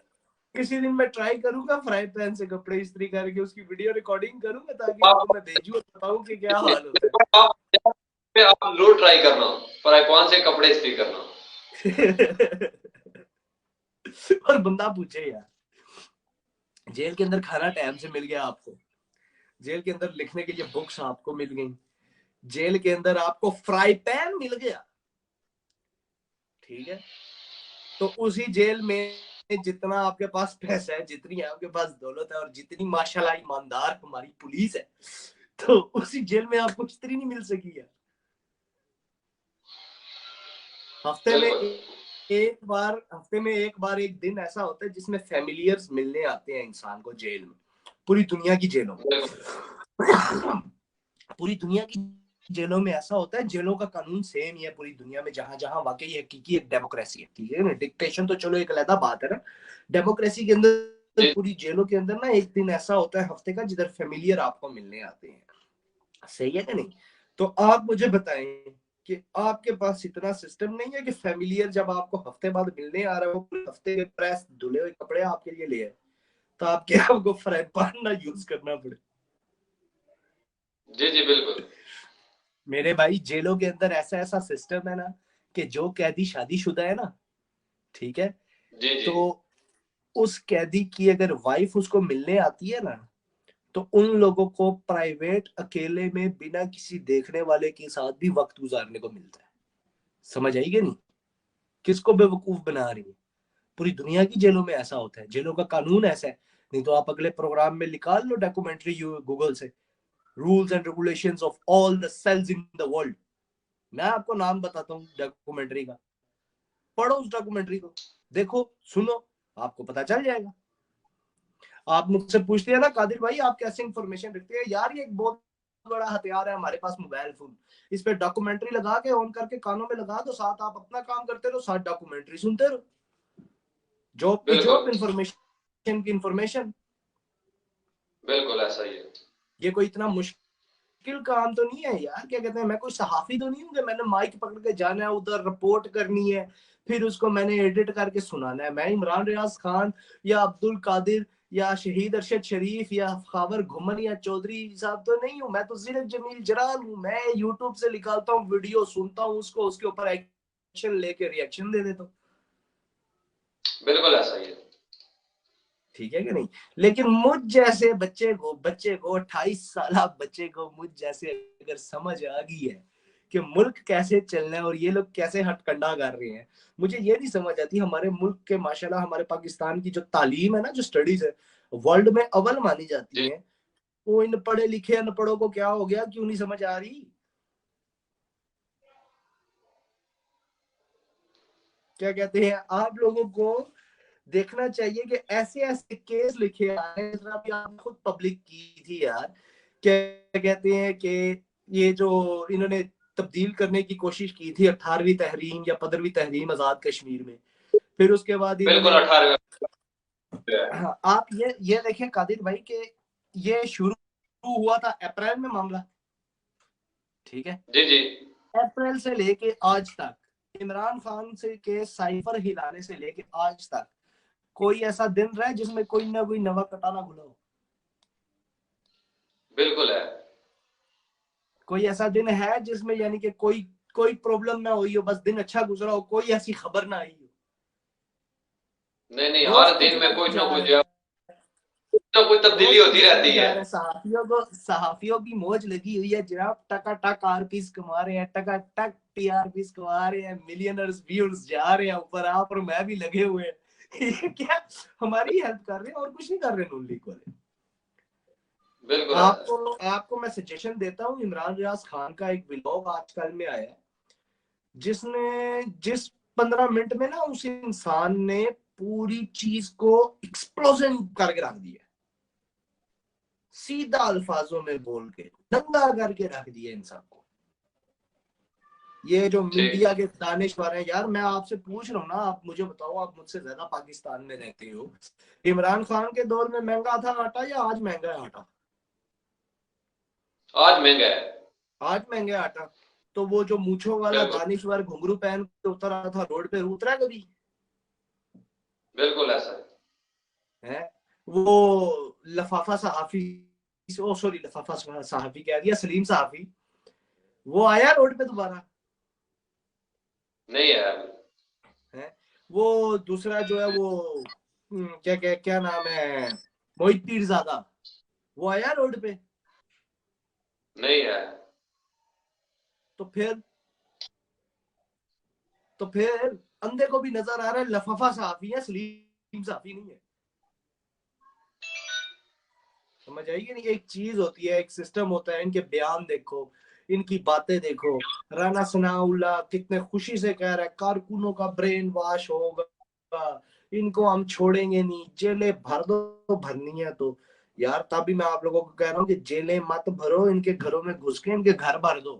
किसी दिन मैं ट्राई करूंगा फ्राई पैन से कपड़े इस्त्री करके उसकी वीडियो रिकॉर्डिंग करूंगा, ताकि आप इनको मैं भेजूं और बताऊं कि क्या हाल होता आप आप जरूर ट्राई करना, फ्राई पान से कपड़े इस्त्री करना। है। और बंदा पूछे यार, जेल के अंदर खाना टाइम से मिल गया आपको, जेल के अंदर लिखने के लिए बुक्स आपको मिल गई, जेल के अंदर आपको फ्राई पैन मिल गया, ठीक है, तो उसी जेल में जितना आपके पास पैसा है, जितनी आपके पास दौलत है, और जितनी माशाल्लाह ईमानदार हमारी पुलिस है, तो उसी जेल में आपको इस्त्री नहीं मिल सकी है। हफ्ते में बिल्कुल। एक बार एक दिन ऐसा होता है जिसमें फैमिलियर्स मिलने आते हैं इंसान को जेल में, पूरी दुनिया की जेलों में। बिल्कुल। पूरी दुनिया की जेलों में ऐसा होता है, जेलों का कानून सेम ही है पूरी दुनिया में, जहां जहां वाकई हकीकी एक डेमोक्रेसी है, ठीक है ना? डिक्टेशन तो चलो एक अलग बात है ना, डेमोक्रेसी के अंदर जी पूरी जेलों के अंदर ना एक दिन ऐसा होता है हफ्ते का जिधर फैमिलियर आपको मिलने आते हैं। सही है कि नहीं? तो आप मुझे बताएं कि आपके पास इतना सिस्टम नहीं है कि फैमिलियर जब आपको हफ्ते बाद मिलने आ रहा है, वो पूरे हफ्ते के प्रेस धुले हुए कपड़े आपके लिए ले आए, तो आपको फ्राई पैन ना यूज करना पड़े। जी जी बिल्कुल। मेरे भाई जेलों के अंदर ऐसा ऐसा सिस्टम है ना, कि जो कैदी शादीशुदा है ना, ठीक है, जी जी। तो उस कैदी की अगर वाइफ उसको मिलने आती है ना, तो उन लोगों को प्राइवेट अकेले में बिना किसी देखने वाले के साथ भी वक्त गुजारने को मिलता है। समझ आई कि नहीं? किसको बेवकूफ बना रही है? पूरी दुनिया की जेलों में ऐसा होता है, जेलों का कानून ऐसा है। नहीं तो आप अगले प्रोग्राम में निकाल लो डॉक्यूमेंट्री गूगल से, rules and regulations of all the cells in the world. मैं आपको नाम बताता हूँ डॉक्यूमेंट्री का, पढ़ो उस डॉक्यूमेंट्री को, देखो सुनो, आपको पता चल जाएगा। आप मुझसे पूछते हैं ना कादिर भाई आप कैसे इंफॉर्मेशन रखते हैं, यार ये एक बहुत बड़ा हथियार है हमारे पास, मोबाइल फोन। इस पे डॉक्यूमेंट्री लगा के ऑन करके कानों में लगा दो, साथ आप अपना काम करते रहो, साथ डॉक्यूमेंट्री सुनते रहो। जॉब की बिल्कुल जॉब, इंफॉर्मेशन की इंफॉर्मेशन। बिल्कुल ऐसा ही है। ये कोई इतना मुश्किल काम तो नहीं है यार। क्या कहते हैं, मैं कोई सहाफी तो नहीं हूँ कि मैंने माइक पकड़ के जाना है उधर, रिपोर्ट करनी है, फिर उसको मैंने एडिट करके सुनाना है। मैं इमरान रियाज खान या अब्दुल कादिर या शहीद अरशद शरीफ या खावर घुमन या चौधरी साहब तो नहीं हूँ। मैं तो सिर्फ जमील जलाल हूँ। मैं यूट्यूब से निकालता हूँ वीडियो, सुनता हूँ उसको, उसके ऊपर एक्शन लेके रिएक्शन दे देता हूँ। बिल्कुल ऐसा ही है। ठीक है कि नहीं? लेकिन मुझ जैसे बच्चे को 28 साल बच्चे को मुझ जैसे अगर समझ आ गई है कि मुल्क कैसे चलना है और ये लोग कैसे हथकंडा कर रहे हैं, मुझे ये नहीं समझ आती। हमारे मुल्क के माशाल्लाह, हमारे पाकिस्तान की जो तालीम है ना, जो स्टडीज है, वर्ल्ड में अव्वल मानी जाती जी है। वो इन पढ़े लिखे अनपढ़ों को क्या हो गया, क्यों नहीं समझ आ रही? क्या कहते हैं, आप लोगों को देखना चाहिए कि ऐसे ऐसे केस लिखे आए हैं, अभी आपने खुद पब्लिक की थी यार। क्या कहते हैं कि ये जो इन्होंने तब्दील करने की कोशिश की थी 18वीं तहरीम या 15वीं तहरीम आजाद कश्मीर में, फिर उसके बाद बिल्कुल इन्होंने, 18। हाँ आप ये देखें कादिर भाई कि ये शुरू हुआ था अप्रैल में मामला, ठीक है? जी जी अप्रैल से लेके आज तक, इमरान खान से के साइफर हिलाने से लेके आज तक, कोई ऐसा दिन रहा है जिसमें कोई ना कोई नवा कटाना खुला हो? बिल्कुल है। कोई ऐसा दिन है जिसमें यानी कि कोई कोई प्रॉब्लम ना हुई हो, बस दिन अच्छा गुजरा हो, कोई ऐसी खबर ना आई नहीं नहीं, हो? रोज हर दिन कुछ में ना कुछ कुछ ना आ कुछ रहा जो है, है, कुछ ना कुछ तब्दीली रोज होती कुछ ना रहती कुछ है। आ रहा है। सहाफियों की मौज लगी हुई है जनाब, टका टक आरपीस कमा रहे हैं, टका टक टीआरपीस कमा रहे हैं, मिलियनर्स व्यूज जा रहे हैं ऊपर, आप और मैं भी लगे हुए हैं। ये क्या हमारी हेल्प कर रहे हैं और कुछ नहीं कर रहे नून लीग वाले। बिल्कुल ऐसा है। आपको आपको मैं सजेशन देता हूँ, इमरान रियाज खान का एक व्लॉग आजकल में आया है, जिसने जिस 15 मिनट में ना उस इंसान ने पूरी चीज को एक्सप्लोजन करके रख दिया, सीधा अल्फाजों में बोल के दंगा करके रख दिया इंसान को। ये जो ठीक। मीडिया के दानिशवर हैं यार, मैं आपसे पूछ रहा हूँ ना, आप मुझे बताओ, आप मुझसे ज्यादा पाकिस्तान में रहते हो, इमरान खान के दौर में महंगा था आटा या आज महंगा है आटा? आज महंगा है। आज महंगा है आटा। तो वो जो मूछों वाला बिल्कुल दानिशवर घुंघरू पहन के उतर रहा था रोड पे, उतरा कभी? बिल्कुल ऐसा है। है वो लफाफा सहाफी, ओ सॉरी लफाफा सहाफी कह दिया, सलीम सहाफी, वो आया रोड पे दोबारा? नहीं है। है वो दूसरा जो है वो, क्या क्या क्या नाम है, मोहित पीरजादा, वो आया रोड पे? नहीं है। तो फिर अंधे को भी नजर आ रहा है लफाफा सहाफी है, सलीम सहाफी नहीं है। समझ आएगी नहीं? एक चीज होती है, एक सिस्टम होता है, इनके बयान देखो, इनकी बातें देखो। राना सनाउल्लाह कितने खुशी से कह रहा है कारकुनों का ब्रेन वॉश होगा, इनको हम छोड़ेंगे नहीं, जेलें भर दो, भरनी है तो। यार तभी मैं आप लोगों को कह रहा हूँ कि जेलें मत भरो, इनके घरों में घुस के इनके घर भर दो,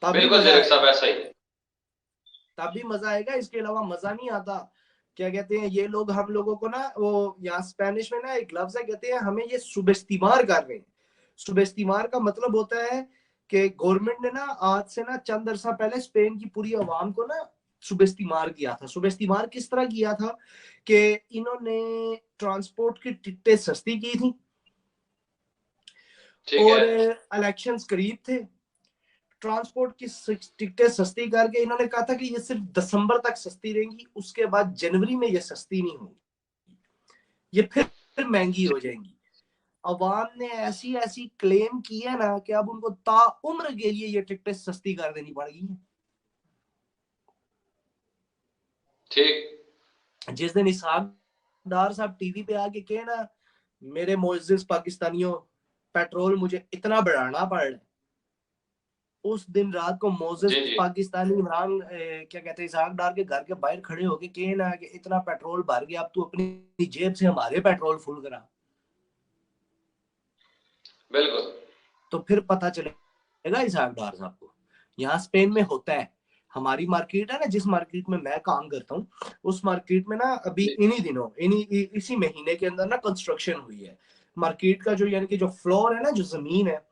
तभी बिल्कुल मजा जीरक साहब आएगा। ऐसा ही है। तभी मजा आएगा, इसके अलावा मजा नहीं आता। क्या कहते हैं ये लोग हम लोगों को ना, वो यहाँ स्पेनिश में ना एक लफ्ज है, कहते हैं हमें ये सुबेस्तिमार कर रहे हैं। सुबेस्तिमार का मतलब होता है कि गवर्नमेंट ने ना आज से ना चंद अरसा पहले स्पेन की पूरी आवाम को ना सुबेस्तिमार किया था। सुबेस्तिमार किस तरह किया था कि इन्होंने ट्रांसपोर्ट की टिकटें सस्ती की थी, ठीक है। और इलेक्शंस करीब थे, ट्रांसपोर्ट की टिकटें सस्ती करके इन्होंने कहा था कि ये सिर्फ दिसंबर तक सस्ती रहेंगी, उसके बाद जनवरी में ये सस्ती नहीं होगी, ये फिर महंगी हो जाएंगी। अवाम ने ऐसी ऐसी क्लेम की है ना कि अब उनको ताउम्र के लिए ये टिकटें सस्ती कर देनी पड़ेगी। ठीक। जिस दिन इसहाक डार साहब टीवी पे आके कहे ना, मेरे मोअज़्ज़िज़ पाकिस्तानियों, पेट्रोल मुझे इतना बढ़ाना पड़ रहा है, उस दिन रात को मोअज़्ज़िज़ जी, जी। पाकिस्तानी इमरान क्या कहते हैं इसहाक डार के घर के बाहर खड़े होके कहे ना कि इतना पेट्रोल भर गया, अब तू अपनी जेब से हमारे पेट्रोल फुल करा। बिल्कुल। तो फिर पता चलेगा इसहाक डार साहब को। यहाँ स्पेन में होता है, हमारी मार्केट है ना, जिस मार्केट में मैं काम करता हूँ, उस मार्केट में ना अभी जी, इन्हीं दिनों इसी महीने के अंदर ना कंस्ट्रक्शन हुई है। मार्केट का जो यानी कि जो फ्लोर है ना, जो जमीन है,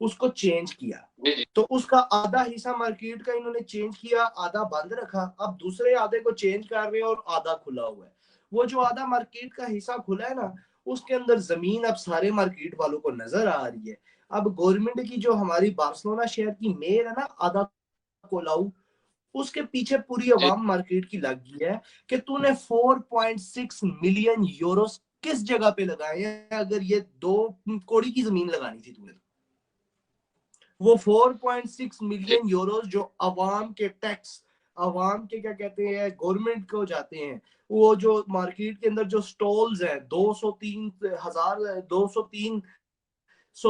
उसको चेंज किया। जी, जी। तो उसका आधा हिस्सा मार्केट का इन्होंने चेंज किया, आधा बंद रखा, अब दूसरे आधे को चेंज कर रहे हैं और आधा खुला हुआ है। वो जो आधा मार्केट का हिस्सा खुला है ना, उसके अंदर जमीन अब सारे मार्केट वालों को नजर आ रही है। अब गवर्नमेंट की जो हमारी बार्सिलोना शहर की मेयर है ना, आदा कोलाउ, उसके पीछे पूरी जी, अवाम मार्केट की लग गई है कि तूने 4.6 मिलियन यूरो किस जगह पे लगाए हैं, अगर ये 2 करोड़ की जमीन लगानी थी तुम्हें। वो 4.6 जी, मिलियन यूरोस जो अवाम के टैक्स, अवाम के क्या कहते हैं गवर्नमेंट को जाते हैं, वो जो मार्केट के अंदर जो स्टॉल्स हैं, 203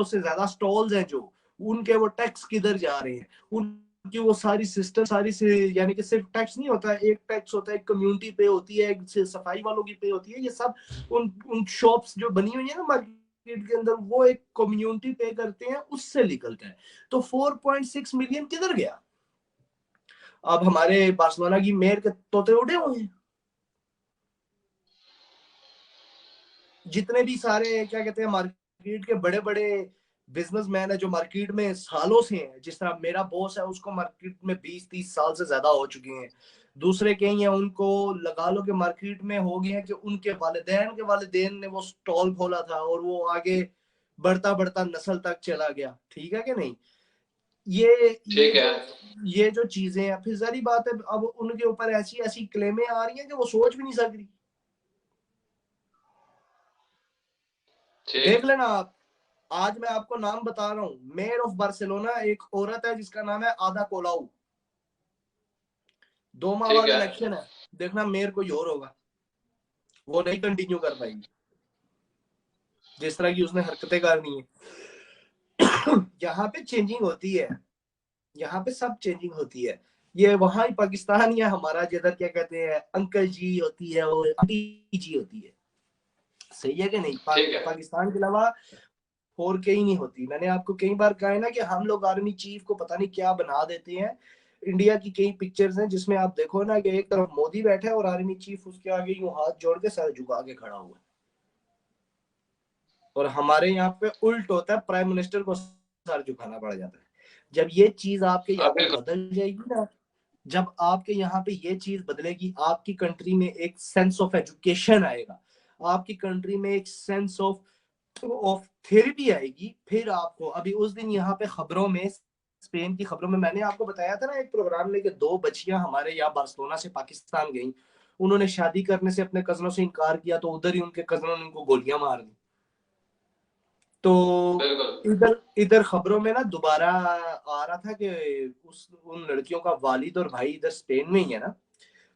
से ज्यादा स्टॉल्स हैं, जो उनके वो टैक्स किधर जा रहे हैं, उनकी वो सारी सिस्टम सारी से, यानी कि सिर्फ टैक्स नहीं होता है, एक टैक्स होता है, एक कम्युनिटी पे होती है, एक सफाई वालों की पे होती है, ये सब उन उन शॉप्स जो बनी हुई है ना मार्केट के अंदर, वो एक कम्युनिटी पे करते हैं, उससे निकलता है। तो 4.6 मिलियन किधर गया? अब हमारे बार्सिलोना की मेयर के तोते उड़े हुए हैं। जितने भी सारे क्या कहते हैं मार्केट के बड़े बड़े बिजनेसमैन है जो मार्केट में सालों से हैं, जिस तरह मेरा बॉस है, उसको मार्केट में 20-30 साल से ज्यादा हो चुके हैं। दूसरे कहीं हैं, उनको लगा लो कि मार्केट में हो गए हैं कि उनके वालिदैन ने वो स्टॉल खोला था और वो आगे बढ़ता बढ़ता नस्ल तक चला गया। ठीक है कि नहीं? ये ये ठीक है। जो ये जो चीजें हैं, फिर सारी बात है, अब उनके ऊपर ऐसी ऐसी क्लेमें आ रही हैं कि वो सोच भी नहीं सक रही। देख ठीक, लेना आप, आज मैं आपको नाम बता रहा हूं, मेयर ऑफ बार्सिलोना एक औरत है जिसका नाम है आदा कोलाउ। 2 माह ठीक बाद है। इलेक्शन है, देखना मेयर कोई और होगा, वो नहीं कंटिन्यू कर पाएगी जिस तरह की उसने हरकतें करनी है। यहाँ पे चेंजिंग होती है, यहाँ पे सब चेंजिंग होती है। ये वहां ही पाकिस्तान या हमारा जिधर क्या कहते हैं अंकल जी होती है और आंटी जी होती है। सही है कि नहीं? ठीक है। पाकिस्तान के अलावा और कहीं नहीं होती। मैंने आपको कई बार कहा है ना कि हम लोग आर्मी चीफ को पता नहीं क्या बना देते हैं। इंडिया की कई पिक्चर्स हैं जिसमें आप देखो ना कि एक तरफ मोदी बैठा है और आर्मी चीफ उसके आगे यूं हाथ जोड़ के सर झुका के खड़ा हुआ है। और हमारे यहाँ पे उल्ट होता है, प्राइम मिनिस्टर को सर झुकाना पड़ जाता है। जब ये चीज आपके हाँ, यहाँ पे बिल्कुल। बदल जाएगी ना, जब आपके यहाँ पे ये चीज बदलेगी, आपकी कंट्री में एक सेंस ऑफ एजुकेशन आएगा, आपकी कंट्री में एक सेंस ऑफ थेरेपी आएगी, फिर आपको अभी उस दिन यहाँ पे खबरों में, स्पेन की खबरों में मैंने आपको बताया था ना, एक प्रोग्राम में कि 2 बच्चियां हमारे यहाँ बार्सिलोना से पाकिस्तान गई, उन्होंने शादी करने से अपने कजनों से इनकार किया, तो उधर ही उनके कजनों ने उनको गोलियां मार दी। तो बिल्कुल। इधर इधर खबरों में ना दोबारा आ रहा था कि उस उन लड़कियों का वालिद और भाई इधर स्पेन में ही है ना,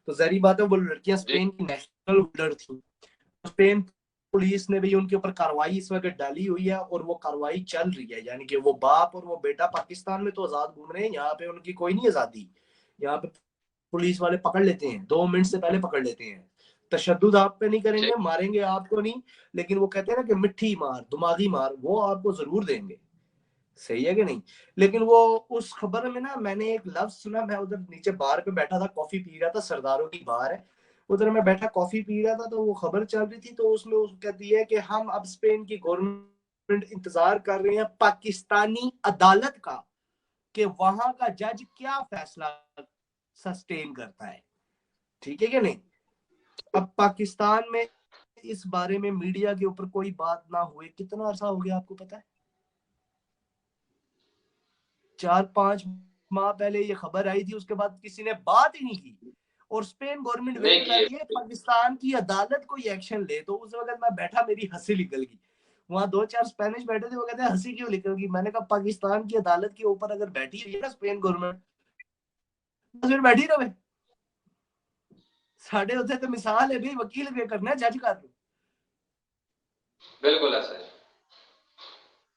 तो जहरी बात है वो लड़कियां जी, स्पेन की नेशनल होल्डर थी। स्पेन पुलिस ने भी उनके ऊपर कार्रवाई इस वक्त डाली हुई है और वो कार्रवाई चल रही है, यानी कि वो बाप और वो बेटा पाकिस्तान में तो आजाद घूम रहे हैं, यहाँ पे उनकी कोई नहीं आजादी। यहाँ पे पुलिस वाले पकड़ लेते हैं, 2 मिनट से पहले पकड़ लेते हैं। तशद्दुद आप पे नहीं ठीक। करेंगे, मारेंगे आपको नहीं, लेकिन वो कहते हैं ना कि मिट्टी मार, दिमागी मार, वो आपको जरूर देंगे। सही है कि नहीं? लेकिन वो उस खबर में ना मैंने एक लफ्ज सुना, मैं उधर नीचे बार पे बैठा था, कॉफी पी रहा था, सरदारों की बार है, उधर मैं बैठा कॉफी पी रहा था, तो वो खबर चल रही थी, तो उसमें उस कहती है कि हम अब स्पेन की गवर्नमेंट इंतजार कर रहे हैं पाकिस्तानी अदालत का कि वहां का जज क्या फैसला सस्टेन करता है। ठीक है कि नहीं? अब पाकिस्तान में इस बारे में मीडिया के ऊपर कोई बात ना हुए कितना अरसा हो गया आपको पता है? 4-5 माह पहले ये खबर आई थी, उसके बाद किसी ने बात ही नहीं की। और स्पेन गवर्नमेंट नहीं वेट कर किए। रही है पाकिस्तान की अदालत कोई एक्शन ले। तो उस वक्त मैं बैठा, मेरी हंसी निकल गई। वहां 2-4 स्पेनिश बैठे थे, वो कहते हैं हंसी क्यों निकल गई? मैंने कहा पाकिस्तान की अदालत के ऊपर अगर बैठी हुई है ना स्पेन गवर्नमेंट, तो फिर बैठी रहे। साढ़े होते तो मिसाल है भाई, वकील क्या करना है, जज कर लो। बिल्कुल ऐसा है।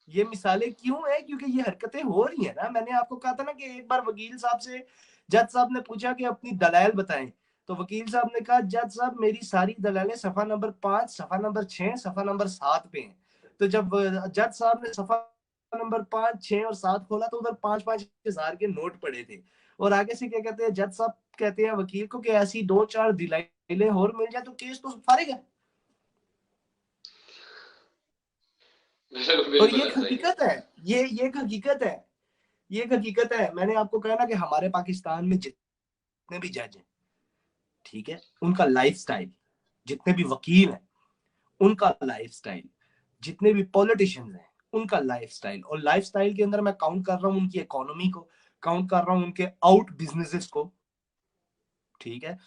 ये मिसालें क्यों है? क्योंकि ये हरकतें हो रही है ना। मैंने आपको कहा था ना कि एक बार वकील साहब से जज साहब ने पूछा कि अपनी दलाल बताएं, तो वकील साहब ने कहा जज साहब मेरी सारी दलालें सफा नंबर 5, सफा नंबर 6, सफा नंबर 7 पे हैं। तो जब जज साहब ने सफा नंबर 5, 6 और 7 खोला तो उधर 5-5 हजार के नोट पड़े थे। और आगे से क्या कहते हैं जज साहब, कहते हैं वकील को कि ऐसी 2-4 दलालें और मिल जाए तो केस तो फारिग है। तो ये बिल्कुल एक ऐसा ही है। हकीकत है, ये एक हकीकत है, ये एक हकीकत है। मैंने आपको कहा ना कि हमारे पाकिस्तान में जितने भी जज हैं, ठीक है, उनका लाइफस्टाइल, जितने भी वकील हैं उनका लाइफस्टाइल, जितने भी पॉलिटिशियंस हैं उनका लाइफस्टाइल, और लाइफस्टाइल के अंदर मैं काउंट कर रहा हूं उनकी इकोनॉमी को, काउंट कर रहा हूं उनके आउट बिजनेसेस को, ठीक है,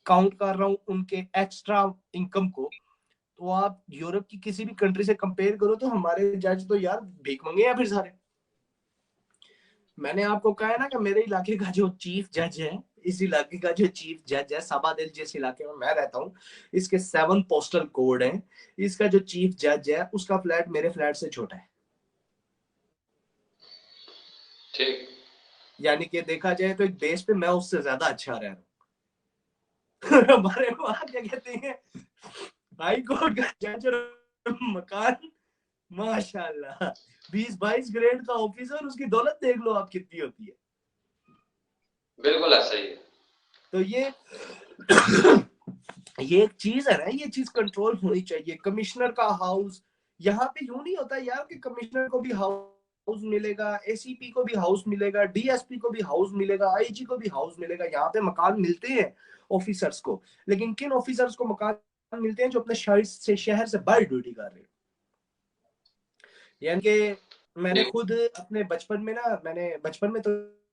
काउंट कर रहा हूं उनके एक्स्ट्रा इनकम को। तो आप यूरोप की किसी भी कंट्री से कंपेयर करो तो हमारे जज तो यार भीख मंगे हैं फिर सारे। मैंने आपको कहा है ना कि मेरे इलाके का जो चीफ जज है, इस इलाके का जो चीफ जज है, सबादिल जिस इलाके में मैं रहता हूँ, इसके 7 पोस्टल कोड हैं। इसका जो चीफ जज है उसका फ्लैट मेरे फ्लैट से छोटा है। ठीक। यानी कि देखा जाए तो एक बेस पे मैं उससे ज्यादा अच्छा रह रहा हूँ। हमारे वहां क्या कहते हैं, हाई कोर्ट का जज और मकान, माशाल्लाह, 20-22 ग्रेड का ऑफिसर, उसकी दौलत देख लो आप कितनी होती है। बिल्कुल ऐसा ही है। तो ये एक चीज है ना, ये चीज कंट्रोल होनी चाहिए। कमिश्नर का हाउस, यहाँ पे यूं नहीं होता यार कि कमिश्नर को भी हाउस मिलेगा, एसीपी को भी हाउस मिलेगा, डीएसपी को भी हाउस मिलेगा, आईजी को भी हाउस मिलेगा। यहाँ पे मकान मिलते हैं ऑफिसर्स को, लेकिन किन ऑफिसर्स को मकान मिलते हैं? जो अपने शहर से बाहर ड्यूटी कर रहे हैं। यानी कि मैंने ठीक। खुद अपने बचपन में ना, मैंने बचपन में तो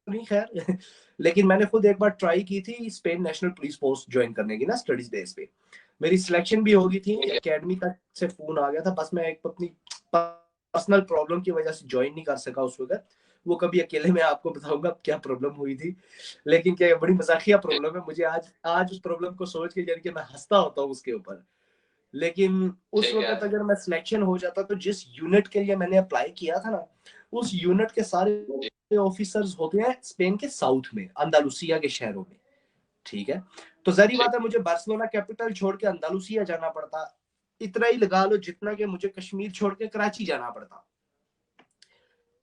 नहीं खैर, लेकिन मैंने खुद एक बार ट्राई की थी Spain national police force join करने की ना, स्टडीज बेस पे। मेरी सिलेक्शन भी हो गई थी, ठीक है। एकेडमी तक से फोन आ गया था, बस मैं एक अपनी पर्सनल प्रॉब्लम की वजह से ज्वाइन नहीं कर सका उस वक्त। वो कभी अकेले में आपको बताऊंगा क्या प्रॉब्लम हुई थी। लेकिन क्या बड़ी मजाकिया प्रॉब्लम है, मुझे आज आज उस प्रॉब्लम को सोच के यानी कि मैं हंसता होता हूँ उसके ऊपर। लेकिन उस ठीक है। वक्त अगर मैं सिलेक्शन हो जाता तो जिस यूनिट के लिए मैंने अप्लाई किया था ना, उस यूनिट के जी। सारे ऑफिसर्स होते हैं स्पेन के साउथ में, अंदालुसिया के शहरों में, ठीक है। तो जहरी ठीक। बात है मुझे बार्सिलोना कैपिटल छोड़ के अंदालुसिया जाना पड़ता। इतना ही लगा लो जितना कि मुझे कश्मीर छोड़ के कराची जाना पड़ता,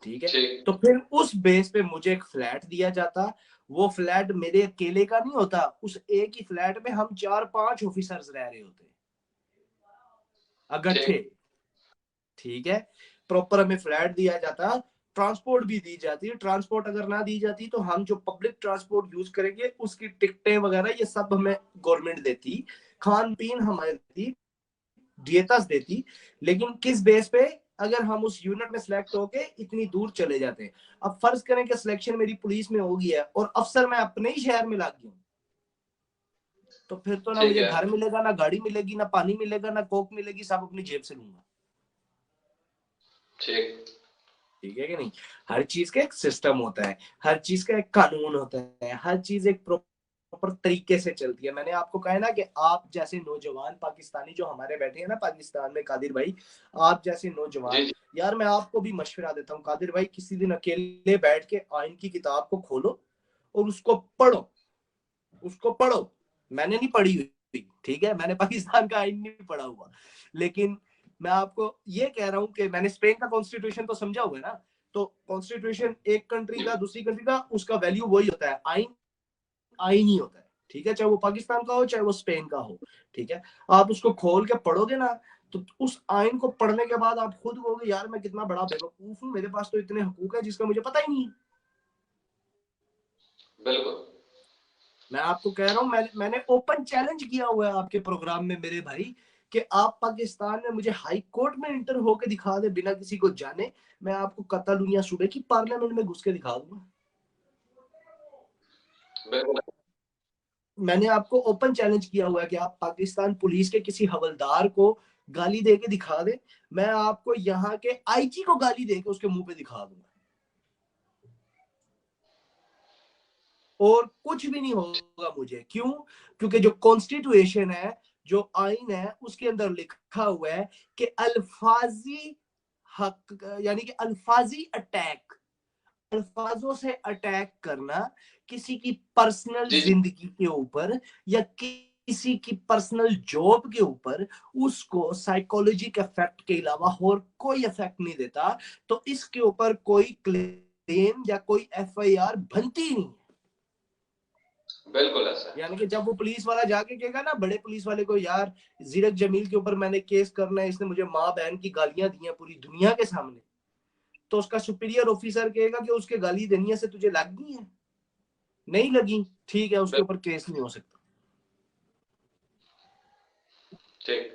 ठीक है। ठीक। तो फिर उस बेस पे मुझे एक फ्लैट दिया जाता। वो फ्लैट मेरे अकेले का नहीं होता, उस एक ही फ्लैट में हम 4-5 ऑफिसर्स रह रहे होते अगर थे, ठीक। ठीक है। प्रॉपर हमें फ्लैट दिया जाता, ट्रांसपोर्ट भी दी जाती है। ट्रांसपोर्ट अगर ना दी जाती तो हम जो पब्लिक ट्रांसपोर्ट यूज करेंगे उसकी टिकटें वगैरह ये सब हमें गवर्नमेंट देती, खान पीन हमारे देती, डिएटास देती। लेकिन किस बेस पे? अगर हम उस यूनिट में सिलेक्ट होके इतनी दूर चले जाते हैं। अब फर्ज करें कि सिलेक्शन मेरी पुलिस में हो गई है और अफसर मैं अपने ही शहर में लग गया हूँ, तो फिर तो ना ठीक मुझे है। घर मिलेगा, ना गाड़ी मिलेगी, ना पानी मिलेगा, ना कोक मिलेगी, सब अपनी जेब से लूंगा। ठीक। ठीक है कि नहीं? हर चीज का एक सिस्टम होता है, हर चीज का एक कानून होता है, हर चीज एक प्रॉपर तरीके से चलती है। मैंने आपको कहा है ना कि आप जैसे नौजवान पाकिस्तानी जो हमारे बैठे हैं ना पाकिस्तान में, कादिर भाई, आप जैसे जी, नौजवान, जी। यार मैं आपको भी मशवरा देता हूँ कादिर भाई, किसी दिन अकेले बैठ के आइन की किताब को खोलो और उसको पढ़ो, उसको पढ़ो। मैंने नहीं पढ़ी हुई, ठीक है, मैंने पाकिस्तान का आइन नहीं पढ़ा हुआ, लेकिन मैं आपको ये कह रहा हूँ कि मैंने स्पेन का कॉन्स्टिट्यूशन तो समझा हुआ है ना। तो कॉन्स्टिट्यूशन एक कंट्री का दूसरी कंट्री का उसका वैल्यू वही होता है, आइन आइन ही होता है, ठीक है, चाहे वो पाकिस्तान का हो चाहे वो स्पेन का हो, ठीक है। आप उसको खोल के पढ़ोगे ना, तो उस आइन को पढ़ने के बाद आप खुद कहोगे यार मैं कितना बड़ा बेवकूफ हूँ, मेरे पास तो इतने हकूक है जिसका मुझे पता ही नहीं है। बिल्कुल। मैं आपको कह रहा हूँ, मैंने ओपन चैलेंज किया हुआ है आपके प्रोग्राम में मेरे भाई, कि आप पाकिस्तान में मुझे हाई कोर्ट में इंटर होके दिखा दे बिना किसी को जाने, मैं आपको कतालुनिया सूबे की पार्लियामेंट में घुस के दिखा दूंगा। बिल्कुल। मैंने आपको ओपन चैलेंज किया हुआ है कि आप पाकिस्तान पुलिस के किसी हवलदार को गाली दे के दिखा दे, मैं आपको यहाँ के आईजी को गाली दे के उसके मुंह पे दिखा दूंगा। और कुछ भी नहीं होगा मुझे। क्यों? क्योंकि जो कॉन्स्टिट्यूशन है, जो आइन है, उसके अंदर लिखा हुआ है कि अल्फाजी हक, यानी कि अल्फाजी अटैक, अल्फाजों से अटैक करना किसी की पर्सनल जी जी जिंदगी के ऊपर या किसी की पर्सनल जॉब के ऊपर, उसको साइकोलॉजिक इफेक्ट के अलावा और कोई इफेक्ट नहीं देता। तो इसके ऊपर कोई क्लेम या कोई एफआईआर बनती नहीं। बिल्कुल ऐसा है। यानी कि जब वो पुलिस वाला जाके कहेगा ना, बड़े पुलिस वाले को, यार जीरक जमील के ऊपर मैंने केस करना है, इसने मुझे माँ बहन की गालियां दी हैं पूरी दुनिया के सामने, तो उसका सुपीरियर ऑफिसर कहेगा कि उसके गाली देने से तुझे लग गई है, नहीं लगी, ठीक है, उसके ऊपर केस नहीं हो सकता। ठीक।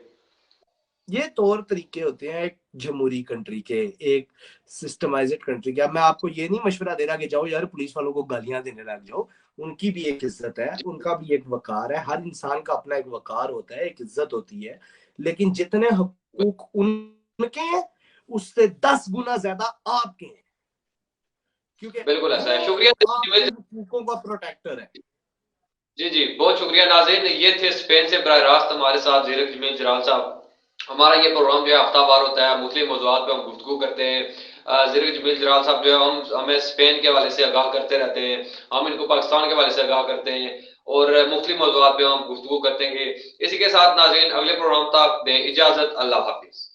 ये तौर तरीके होते हैं एक जमहूरी कंट्री के, एक सिस्टमाइज्ड कंट्री के। अब मैं आपको ये नहीं मशवरा दे रहा कि जाओ यार पुलिस वालों को गालियां देने लग जाओ। उनकी भी एक इज्जत है, उनका भी एक वकार है, हर इंसान का अपना एक वकार होता है, एक इज्जत होती है। लेकिन जितने हकूक उनके हैं, उससे 10 गुना ज्यादा आपके हैं, क्योंकि बिल्कुल ऐसा है। वो आपके शुक्रिया। हकूकों का प्रोटेक्टर है। जी जी, बहुत शुक्रिया नाज़रीन। ये थे स्पेन से बराह रास्त हमारे साथ ज़ीरक जमील जलाल साहब। हमारा ये प्रोग्राम जो है हफ्तावार होता है, मुख्तलिफ मौज़ूआत पे हम गुफ्तगू करते हैं। ज़ीरक जमील जलाल साहब जो है हमें स्पेन के हवाले से आगाह करते रहते हैं, हम इनको पाकिस्तान के हवाले से आगाह करते हैं और मुख्तलिफ मौज़ूआत पे हम गुफ्तगू करते हैं। इसी के साथ नाज़रीन, अगले प्रोग्राम तक दें इजाज़त। अल्लाह हाफिज़।